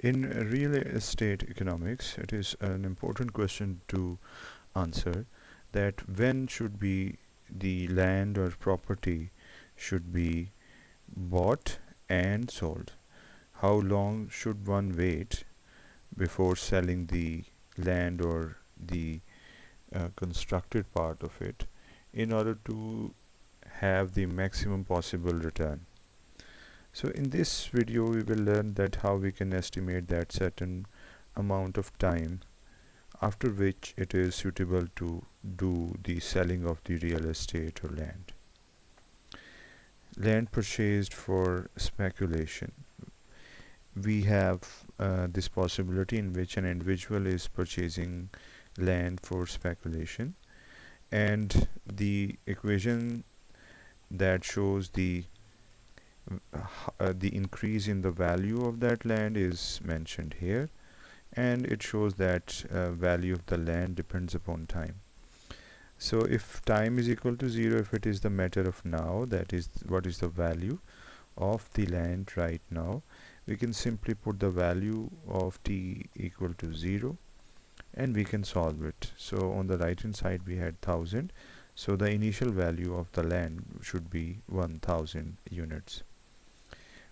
In real estate economics, it is an important question to answer that when should be the land or property should be bought and sold. How long should one wait before selling the land or the constructed part of it in order to have the maximum possible return. So in this video we will learn that how we can estimate that certain amount of time after which it is suitable to do the selling of the real estate or land. Land purchased for speculation. We have this possibility in which an individual is purchasing land for speculation, and the equation that shows the increase in the value of that land is mentioned here, and it shows that value of the land depends upon time. So if time is equal to 0, if it is the matter of now, that is what is the value of the land right now, we can simply put the value of t equal to 0 and we can solve it. So on the right hand side we had 1000, so the initial value of the land should be 1000 units.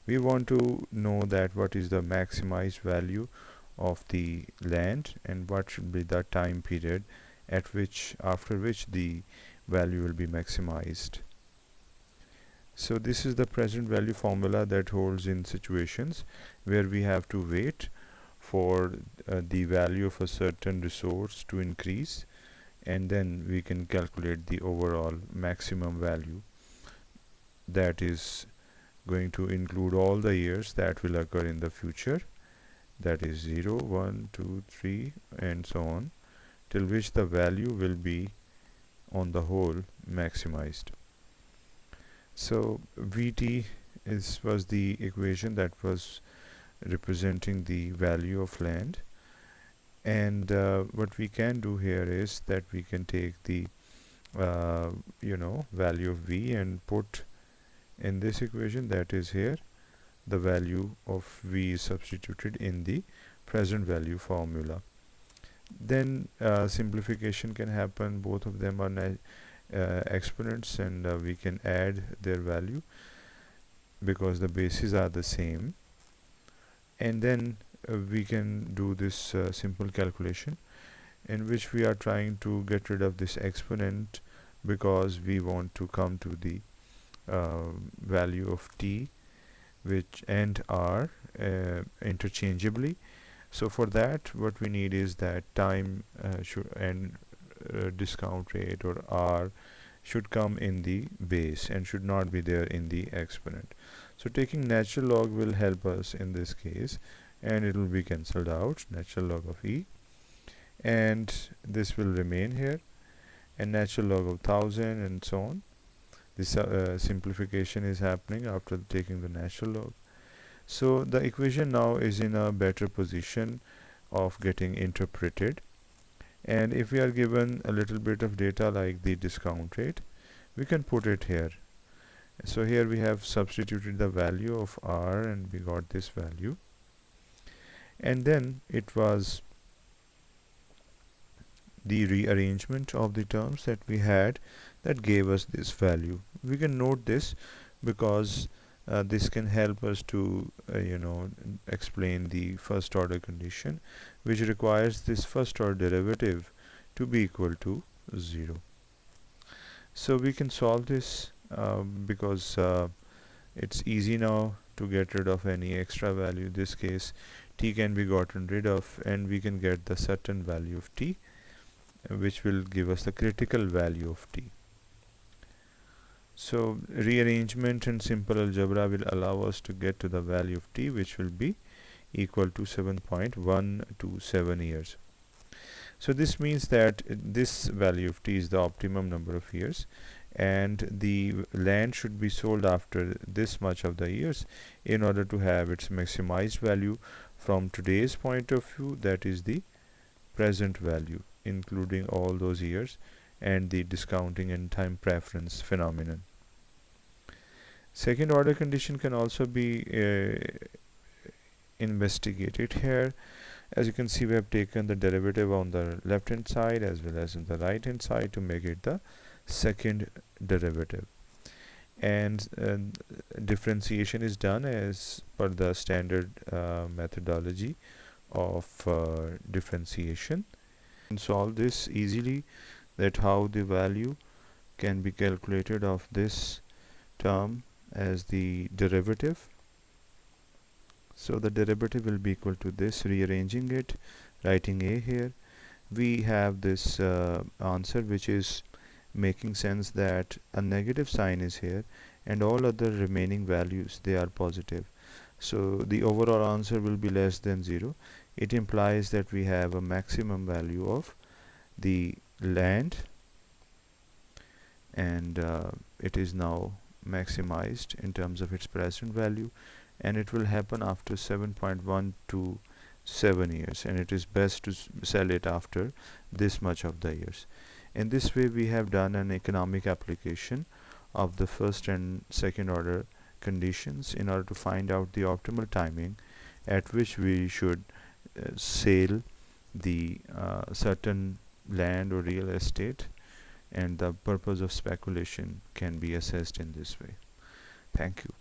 We want to know that what is the maximized value of the land and what should be the time period at which after which the value will be maximized. So this is the present value formula that holds in situations where we have to wait for the value of a certain resource to increase, and then we can calculate the overall maximum value that is going to include all the years that will occur in the future, that is 0, 1, 2, 3 and so on, till which the value will be on the whole maximized. So Vt was the equation that was representing the value of land, and what we can do here is that we can take the value of V and put in this equation that is here. The value of V is substituted in the present value formula. Then simplification can happen. Both of them are exponents, and we can add their value because the bases are the same, and then we can do this simple calculation in which we are trying to get rid of this exponent because we want to come to the value of t which and r interchangeably. So for that what we need is that time and discount rate or r should come in the base and should not be there in the exponent. So taking natural log will help us in this case, and it will be cancelled out, natural log of e, and this will remain here, and natural log of 1000 and so on. This simplification is happening after taking the natural log. So the equation now is in a better position of getting interpreted, and if we are given a little bit of data like the discount rate, we can put it here. So here we have substituted the value of r and we got this value, and then it was the rearrangement of the terms that we had that gave us this value. We can note this because this can help us to explain the first order condition, which requires this first order derivative to be equal to 0. So we can solve this because it's easy now to get rid of any extra value. In this case t can be gotten rid of and we can get the certain value of t which will give us the critical value of t. So rearrangement and simple algebra will allow us to get to the value of t which will be equal to 7.127 years. So this means that this value of t is the optimum number of years, and the land should be sold after this much of the years in order to have its maximized value from today's point of view, that is the present value including all those years and the discounting and time preference phenomenon. Second order condition can also be investigate it here. As you can see, we have taken the derivative on the left hand side as well as on the right hand side to make it the second derivative. And differentiation is done as per the standard methodology of differentiation. And solve this easily, that how the value can be calculated of this term as the derivative. So the derivative will be equal to this, rearranging it, writing a here. We have this answer which is making sense that a negative sign is here and all other remaining values, they are positive. So the overall answer will be less than 0. It implies that we have a maximum value of the land, and it is now maximized in terms of its present value, and it will happen after 7.127 years, and it is best to sell it after this much of the years. In this way, we have done an economic application of the first and second order conditions in order to find out the optimal timing at which we should sell the certain land or real estate, and the purpose of speculation can be assessed in this way. Thank you.